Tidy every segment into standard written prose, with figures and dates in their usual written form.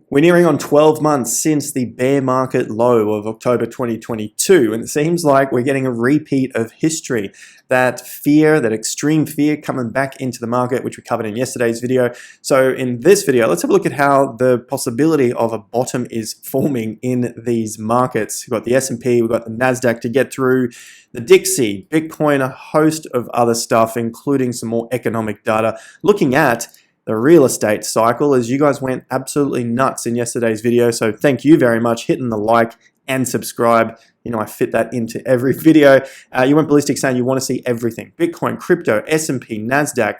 We're nearing on 12 months since the bear market low of October 2022, and it seems like we're getting a repeat of history. That fear, that extreme fear coming back into the market, which we covered in yesterday's video. So in this video, let's have a look at how the possibility of a bottom is forming in these markets. We've got the SP, we've got the NASDAQ to get through, the Dixie, Bitcoin, a host of other stuff, including some more economic data, looking at the real estate cycle, as you guys went absolutely nuts in yesterday's video. So thank you very much, hitting the like and subscribe. You know, I fit that into every video. You went ballistic saying you want to see everything. Bitcoin, crypto, S&P, NASDAQ,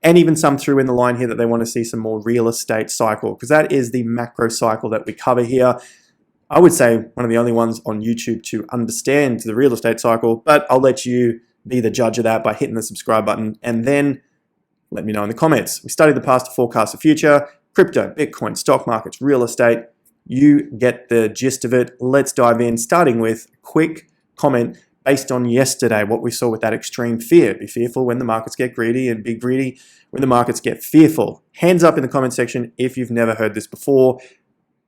and even some threw in the line here that they want to see some more real estate cycle, because that is the macro cycle that we cover here. I would say one of the only ones on YouTube to understand the real estate cycle, but I'll let you be the judge of that by hitting the subscribe button, and then let me know in the comments. We study the past to forecast the future. Crypto, Bitcoin, stock markets, real estate. You get the gist of it. Let's dive in, starting with a quick comment based on yesterday, what we saw with that extreme fear. Be fearful when the markets get greedy, and be greedy when the markets get fearful. Hands up in the comment section if you've never heard this before.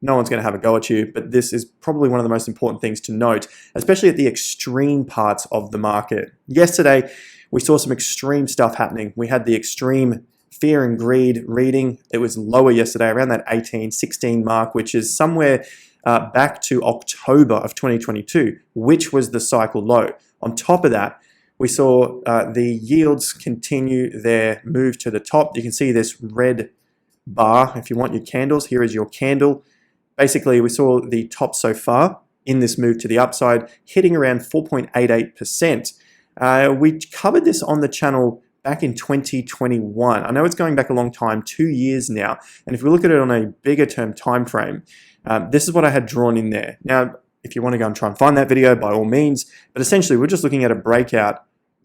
No one's going to have a go at you, but this is probably one of the most important things to note, especially at the extreme parts of the market. Yesterday, we saw some extreme stuff happening. We had the extreme fear and greed reading. It was lower yesterday, around that 18, 16 mark, which is somewhere back to October of 2022, which was the cycle low. On top of that, we saw the yields continue their move to the top. You can see this red bar. If you want your candles, here is your candle. Basically, we saw the top so far in this move to the upside, hitting around 4.88%. We covered this on the channel back in 2021. I know it's going back a long time, 2 years now. And if we look at it on a bigger term time frame, this is what I had drawn in there. Now, if you want to go and try and find that video, by all means. But essentially, we're just looking at a breakout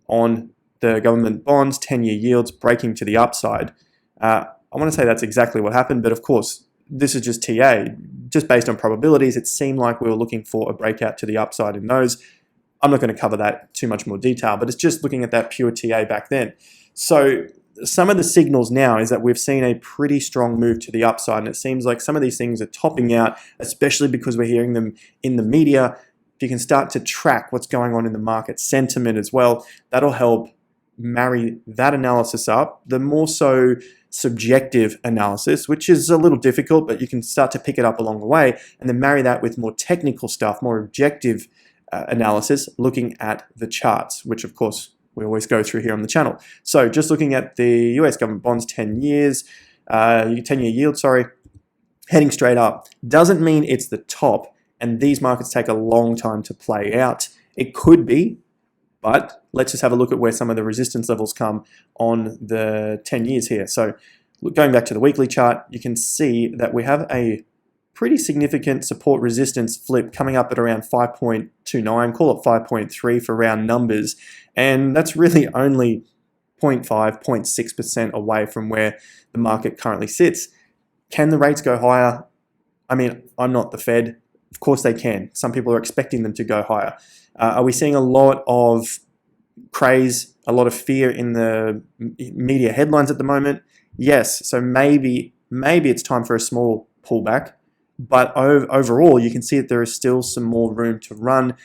on the government bonds, 10-year yields breaking to the upside. I want to say that's exactly what happened. But of course, this is just TA. Just based on probabilities, it seemed like we were looking for a breakout to the upside in those. I'm not going to cover that too much more detail, but it's just looking at that pure TA back then. So some of the signals now is that we've seen a pretty strong move to the upside, and it seems like some of these things are topping out, especially because we're hearing them in the media. If you can start to track what's going on in the market sentiment as well, that'll help marry that analysis up. The more so subjective analysis, which is a little difficult, but you can start to pick it up along the way, and then marry that with more technical stuff, more objective analysis, looking at the charts, which of course we always go through here on the channel. So just looking at the US government bonds, 10 years, 10-year yield, heading straight up, doesn't mean it's the top, and these markets take a long time to play out. It could be, but let's just have a look at where some of the resistance levels come on the 10 years here. So going back to the weekly chart, you can see that we have a pretty significant support resistance flip coming up at around 5.29, call it 5.3 for round numbers, and that's really only 0.5, 0.6% away from where the market currently sits. Can the rates go higher? I mean, I'm not the Fed. Of course they can. Some people are expecting them to go higher. Are we seeing a lot of craze, a lot of fear in the media headlines at the moment? Yes, so maybe it's time for a small pullback. But overall, you can see that there is still some more room to run.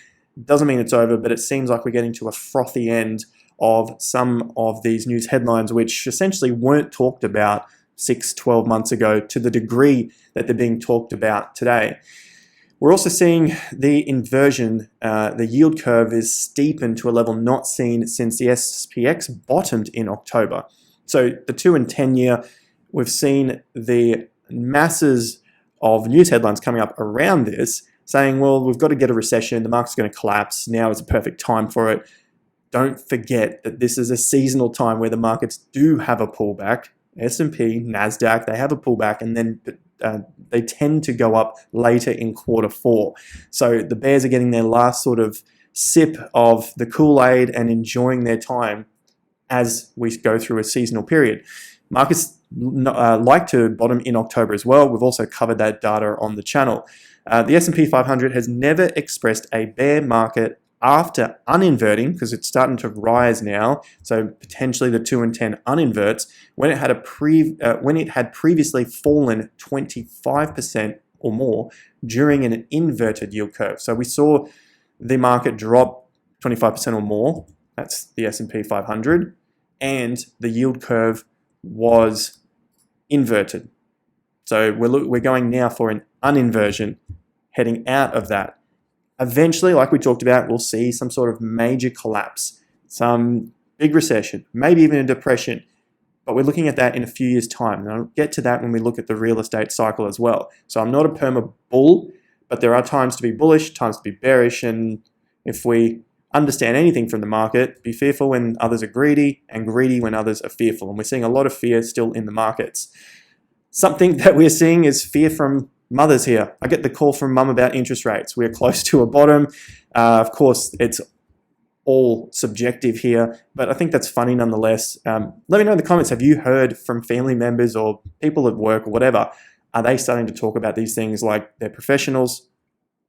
Doesn't mean it's over, but it seems like we're getting to a frothy end of some of these news headlines, which essentially weren't talked about 6, 12 months ago to the degree that they're being talked about today. We're also seeing the inversion. The yield curve is steepened to a level not seen since the SPX bottomed in October. So the 2 and 10 year, we've seen the masses of news headlines coming up around this saying, well, we've got to get a recession, the market's going to collapse, now is a perfect time for it. Don't forget that this is a seasonal time where the markets do have a pullback. S&P, NASDAQ, they have a pullback, and then they tend to go up later in Q4. So the bears are getting their last sort of sip of the Kool-Aid and enjoying their time as we go through a seasonal period. Markets like to bottom in October as well. We've also covered that data on the channel. The SP500 has never expressed a bear market after uninverting, because it's starting to rise now, so potentially the 2 and 10 uninverts, when it had previously fallen 25% or more during an inverted yield curve. So we saw the market drop 25% or more, that's the SP 500, and the yield curve was inverted. So we're going now for an uninversion, heading out of that. Eventually, like we talked about, we'll see some sort of major collapse, some big recession, maybe even a depression. But we're looking at that in a few years' time. And I'll get to that when we look at the real estate cycle as well. So I'm not a perma bull, but there are times to be bullish, times to be bearish. And if we understand anything from the market, be fearful when others are greedy and greedy when others are fearful. And we're seeing a lot of fear still in the markets. Something that we're seeing is fear from mothers here. I get the call from mum about interest rates. We're close to a bottom. Of course, it's all subjective here, but I think that's funny nonetheless. Let me know in the comments, have you heard from family members or people at work or whatever? Are they starting to talk about these things like they're professionals?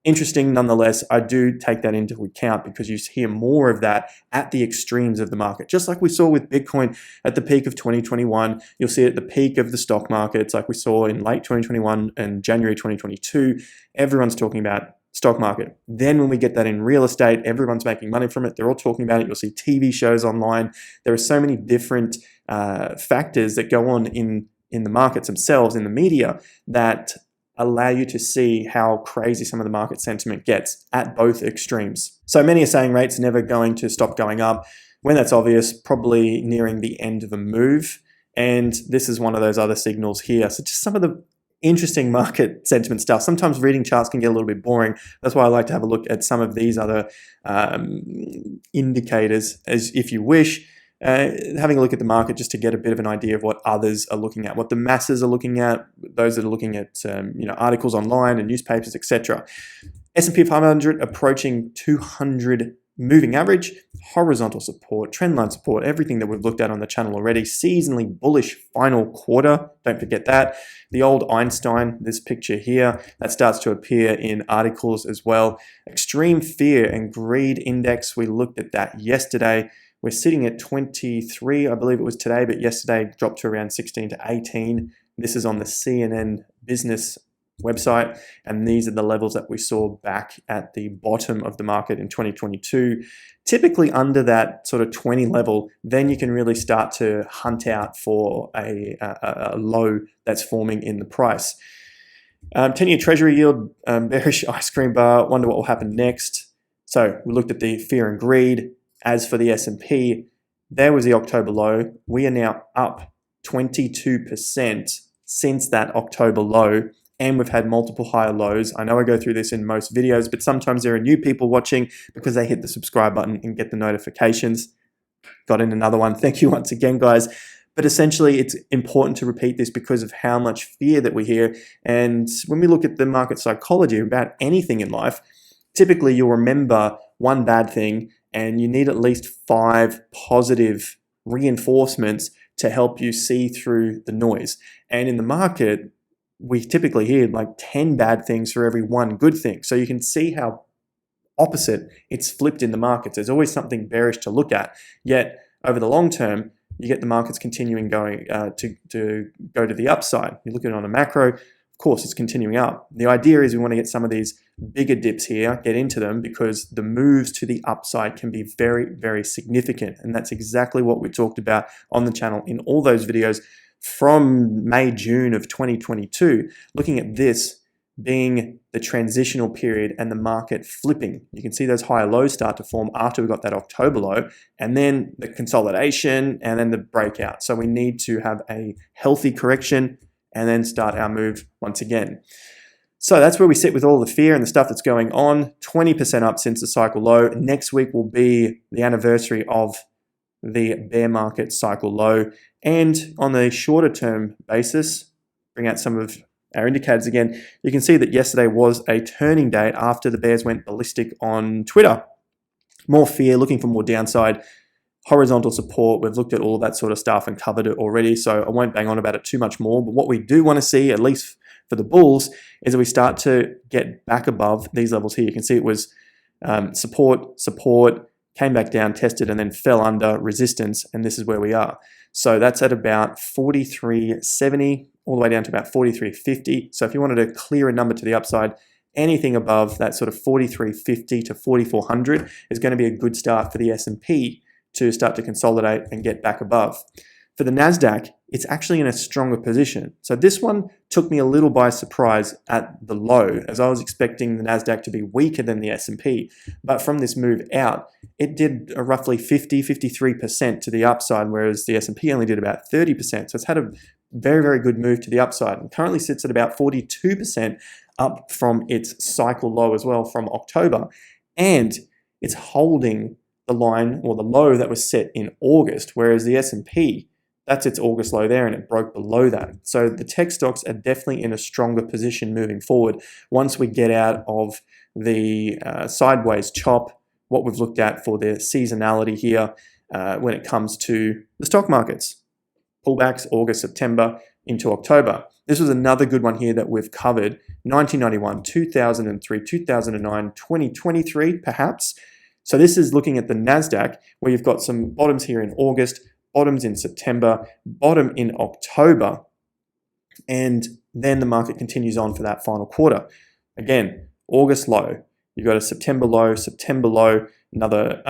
Interesting nonetheless. I do take that into account because you hear more of that at the extremes of the market. Just like we saw with Bitcoin at the peak of 2021, you'll see it at the peak of the stock markets like we saw in late 2021 and January 2022. Everyone's talking about stock market. Then when we get that in real estate, everyone's making money from it. They're all talking about it. You'll see TV shows online. There are so many different factors that go on in the markets themselves, in the media, that allow you to see how crazy some of the market sentiment gets at both extremes. So many are saying rates are never going to stop going up. When that's obvious, probably nearing the end of a move. And this is one of those other signals here. So just some of the interesting market sentiment stuff. Sometimes reading charts can get a little bit boring. That's why I like to have a look at some of these other indicators, as if you wish. Having a look at the market just to get a bit of an idea of what others are looking at, what the masses are looking at, those that are looking at articles online and newspapers, etc. S&P 500 approaching 200 moving average, horizontal support, trendline support, everything that we've looked at on the channel already. Seasonally bullish final quarter, don't forget that. The old Einstein, this picture here, that starts to appear in articles as well. Extreme fear and greed index, we looked at that yesterday. We're sitting at 23, I believe it was today, but yesterday dropped to around 16 to 18. This is on the CNN business website, and these are the levels that we saw back at the bottom of the market in 2022. Typically under that sort of 20 level, then you can really start to hunt out for a low that's forming in the price. 10-year treasury yield, bearish ice cream bar, wonder what will happen next. So we looked at the fear and greed. As for the S&P, there was the October low. We are now up 22% since that October low, and we've had multiple higher lows. I know I go through this in most videos, but sometimes there are new people watching because they hit the subscribe button and get the notifications. Got in another one. Thank you once again, guys. But essentially, it's important to repeat this because of how much fear that we hear. And when we look at the market psychology about anything in life, typically you'll remember one bad thing, and you need at least 5 positive reinforcements to help you see through the noise. And in the market, we typically hear like 10 bad things for every 1 good thing. So you can see how opposite it's flipped in the markets. There's always something bearish to look at. Yet over the long term, you get the markets continuing going to go to the upside. You look at it on a macro, of course, it's continuing up. The idea is we want to get some of these bigger dips here, get into them, because the moves to the upside can be very, very significant. And that's exactly what we talked about on the channel in all those videos from May, June of 2022, looking at this being the transitional period and the market flipping. You can see those higher lows start to form after we got that October low, and then the consolidation and then the breakout. So we need to have a healthy correction and then start our move once again. So that's where we sit with all the fear and the stuff that's going on. 20% up since the cycle low. Next week will be the anniversary of the bear market cycle low. And on a shorter term basis, bring out some of our indicators again, you can see that yesterday was a turning date after the bears went ballistic on Twitter. More fear, looking for more downside. Horizontal support, we've looked at all of that sort of stuff and covered it already, so I won't bang on about it too much more. But what we do want to see, at least for the bulls, is that we start to get back above these levels here. You can see it was support, came back down, tested, and then fell under resistance, and this is where we are. So that's at about 43.70 all the way down to about 43.50. So if you wanted to clear a number to the upside, anything above that sort of 43.50 to 4400 is going to be a good start for the S&P to start to consolidate and get back above. For the NASDAQ, it's actually in a stronger position. So this one took me a little by surprise at the low, as I was expecting the NASDAQ to be weaker than the S&P. But from this move out, it did a roughly 53% to the upside, whereas the S&P only did about 30%. So it's had a very, very good move to the upside and currently sits at about 42% up from its cycle low as well from October. And it's holding the line or the low that was set in August, whereas the S&P, that's its August low there, and it broke below that. So the tech stocks are definitely in a stronger position moving forward once we get out of the sideways chop, what we've looked at for the seasonality here when it comes to the stock markets. Pullbacks August, September into October. This was another good one here that we've covered. 1991, 2003, 2009, 2023 perhaps. So this is looking at the NASDAQ where you've got some bottoms here in August, bottoms in September, bottom in October, and then the market continues on for that final quarter. Again, August low, you've got a September low, another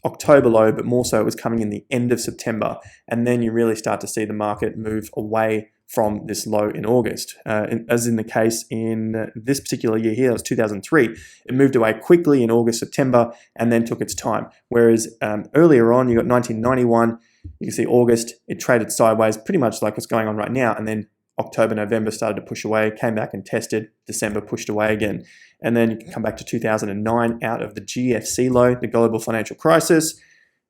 October low, but more so it was coming in the end of September, and then you really start to see the market move away from this low in August. As in the case in this particular year here, it was 2003. It moved away quickly in August, September, and then took its time. Whereas earlier on, you got 1991, you can see August, it traded sideways, pretty much like what's going on right now, and then October, November started to push away, came back and tested, December pushed away again. And then you can come back to 2009 out of the GFC low, the global financial crisis.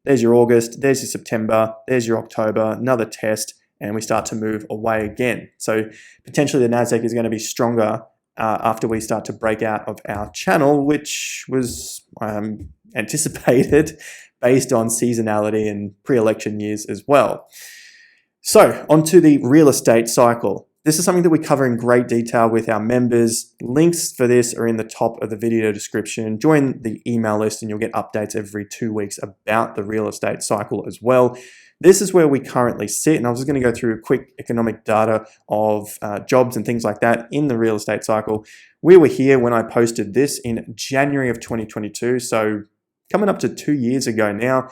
There's your August, there's your September, there's your October, another test, and we start to move away again. So potentially the NASDAQ is going to be stronger after we start to break out of our channel, which was anticipated based on seasonality and pre-election years as well. So onto the real estate cycle. This is something that we cover in great detail with our members. Links for this are in the top of the video description. Join the email list and you'll get updates every 2 weeks about the real estate cycle as well. This is where we currently sit, and I was just going to go through a quick economic data of jobs and things like that in the real estate cycle. We were here when I posted this in January of 2022, so coming up to 2 years ago now,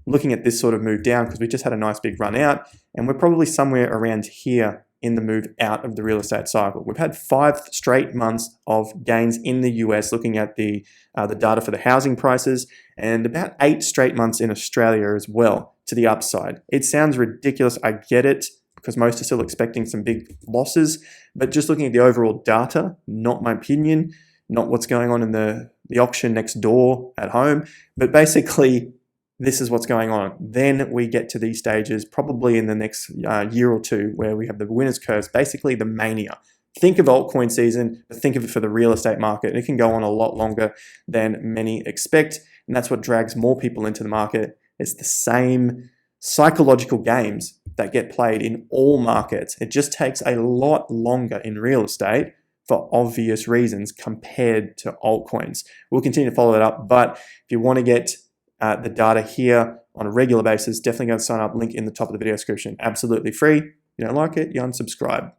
looking at this sort of move down because we just had a nice big run out, and we're probably somewhere around here in the move out of the real estate cycle. We've had 5 straight months of gains in the US looking at the data for the housing prices, and about 8 straight months in Australia as well to the upside. It sounds ridiculous, I get it, because most are still expecting some big losses, but just looking at the overall data, not my opinion, not what's going on in the auction next door at home, but basically this is what's going on. Then we get to these stages probably in the next year or two where we have the winner's curves, basically the mania. Think of altcoin season, but think of it for the real estate market. It can go on a lot longer than many expect, and that's what drags more people into the market. It's the same psychological games that get played in all markets. It just takes a lot longer in real estate for obvious reasons compared to altcoins. We'll continue to follow that up, but if you want to get the data here on a regular basis, definitely go and sign up, link in the top of the video description. Absolutely free. If you don't like it, you unsubscribe.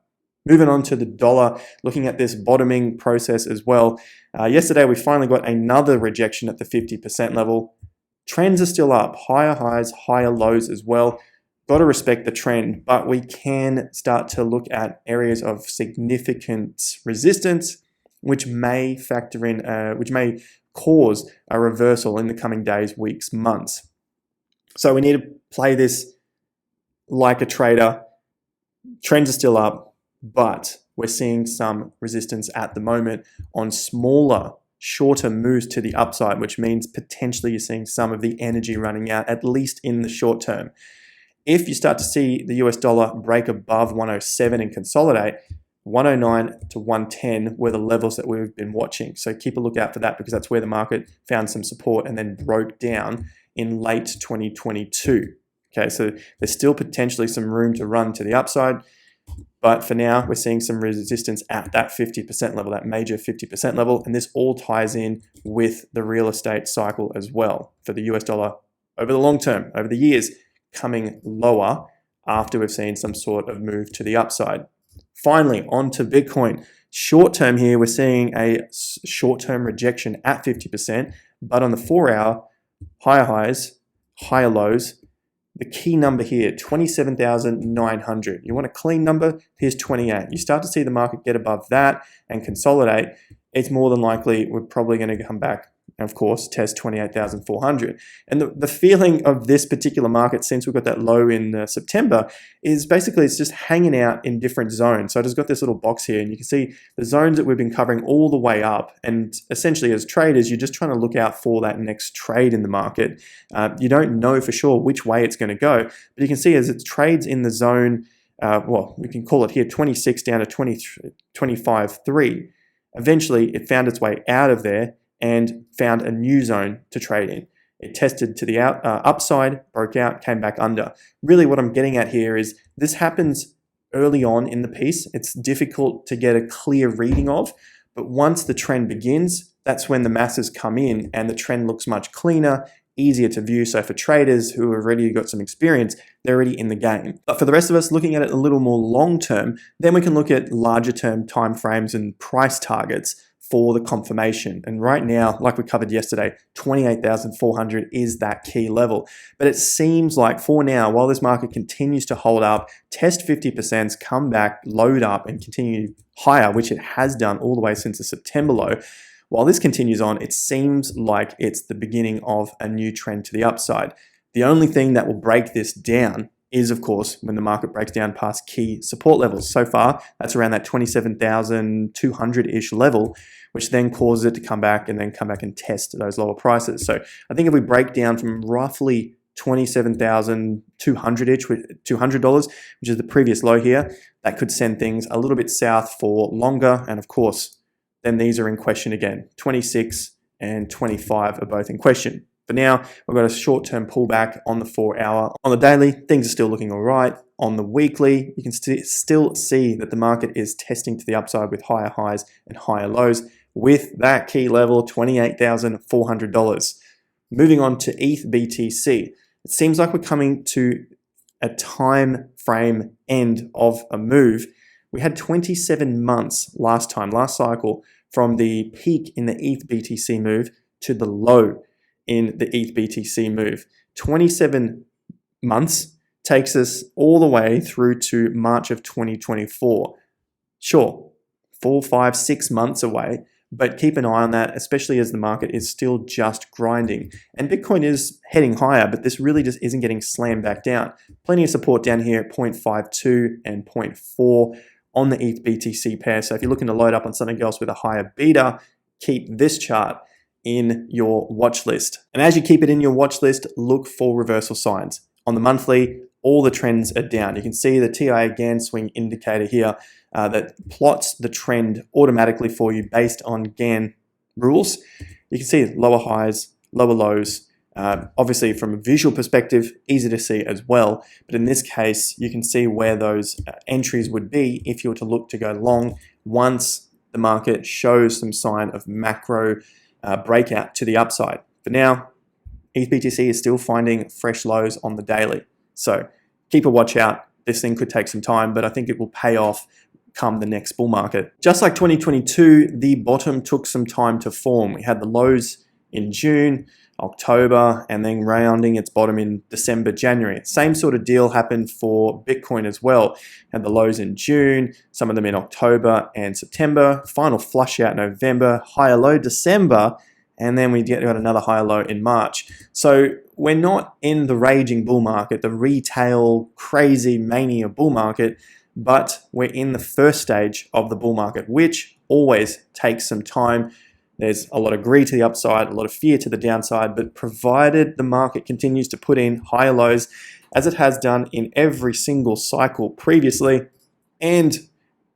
Moving on to the dollar, looking at this bottoming process as well. Yesterday, we finally got another rejection at the 50% level. Trends are still up, higher highs, higher lows as well. Got to respect the trend, but we can start to look at areas of significant resistance, which may factor in, which may cause a reversal in the coming days, weeks, months. So we need to play this like a trader. Trends are still up, but we're seeing some resistance at the moment on smaller, shorter moves to the upside, which means potentially you're seeing some of the energy running out, at least in the short term. If you start to see the US dollar break above 107 and consolidate, 109 to 110 were the levels that we've been watching. So keep a lookout for that because that's where the market found some support and then broke down in late 2022. Okay, so there's still potentially some room to run to the upside. But for now, we're seeing some resistance at that 50% level, that major 50% level. And this all ties in with the real estate cycle as well for the US dollar over the long term, over the years, coming lower after we've seen some sort of move to the upside. Finally, on to Bitcoin. Short term here, we're seeing a short-term rejection at 50%, but on the 4-hour, higher highs, higher lows. The key number here, 27,900. You want a clean number? Here's 28. You start to see the market get above that and consolidate. It's more than likely we're probably going to come back and, of course, test 28,400. And the feeling of this particular market since we got that low in September is basically it's just hanging out in different zones. So I just got this little box here and you can see the zones that we've been covering all the way up. And essentially as traders, you're just trying to look out for that next trade in the market. You don't know for sure which way it's going to go, but you can see as it trades in the zone, well, we can call it here 26 down to 25.3. Eventually, it found its way out of there and found a new zone to trade in. It tested to the upside, broke out, came back under. Really what I'm getting at here is this happens early on in the piece. It's difficult to get a clear reading of, but once the trend begins, that's when the masses come in and the trend looks much cleaner, easier to view. So for traders who have already got some experience, they're already in the game. But for the rest of us looking at it a little more long term, then we can look at larger term timeframes and price targets for the confirmation. And right now, like we covered yesterday, 28,400 is that key level. But it seems like for now, while this market continues to hold up, test 50%, come back, load up and continue higher, which it has done all the way since the September low. While this continues on, it seems like it's the beginning of a new trend to the upside. The only thing that will break this down is, of course, when the market breaks down past key support levels. So far, that's around that 27,200-ish level, which then causes it to come back and test those lower prices. So I think if we break down from roughly $27,200-ish, $200, which is the previous low here, that could send things a little bit south for longer. And of course, then these are in question again. 26 and 25 are both in question. For now, we've got a short-term pullback on the 4-hour. On the daily, things are still looking all right. On the weekly, you can still see that the market is testing to the upside with higher highs and higher lows with that key level, $28,400. Moving on to ETH BTC. It seems like we're coming to a time frame end of a move. We had 27 months last cycle, from the peak in the ETH BTC move to the low in the ETH BTC move. 27 months takes us all the way through to March of 2024. Sure, 4, 5, 6 months away, but keep an eye on that, especially as the market is still just grinding. And Bitcoin is heading higher, but this really just isn't getting slammed back down. Plenty of support down here at 0.52 and 0.4 on the ETH BTC pair. So if you're looking to load up on something else with a higher beta, keep this chart in your watch list. And as you keep it in your watch list, look for reversal signs. On the monthly, all the trends are down. You can see the TI again swing indicator here that plots the trend automatically for you based on Gann rules. You can see lower highs, lower lows. Obviously from a visual perspective, easy to see as well. But in this case, you can see where those entries would be if you were to look to go long once the market shows some sign of macro breakout to the upside. For now, ETH BTC is still finding fresh lows on the daily. So keep a watch out. This thing could take some time, but I think it will pay off come the next bull market. Just like 2022, the bottom took some time to form. We had the lows in June, October, and then rounding its bottom in December, January. Same sort of deal happened for Bitcoin as well. Had the lows in June, some of them in October and September, final flush out November, higher low December, and then we got another higher low in March. So we're not in the raging bull market, the retail crazy mania bull market, but we're in the first stage of the bull market, which always takes some time. There's a lot of greed to the upside, a lot of fear to the downside, but provided the market continues to put in higher lows, as it has done in every single cycle previously, and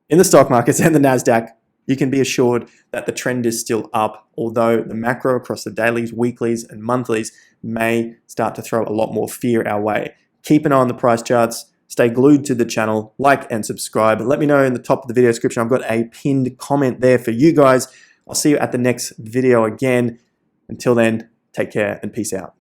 in the stock markets and the NASDAQ, you can be assured that the trend is still up, although the macro across the dailies, weeklies, and monthlies may start to throw a lot more fear our way. Keep an eye on the price charts, Stay glued to the channel, like and subscribe. Let me know in the top of the video description. I've got a pinned comment there for you guys. I'll see you at the next video again. Until then, take care and peace out.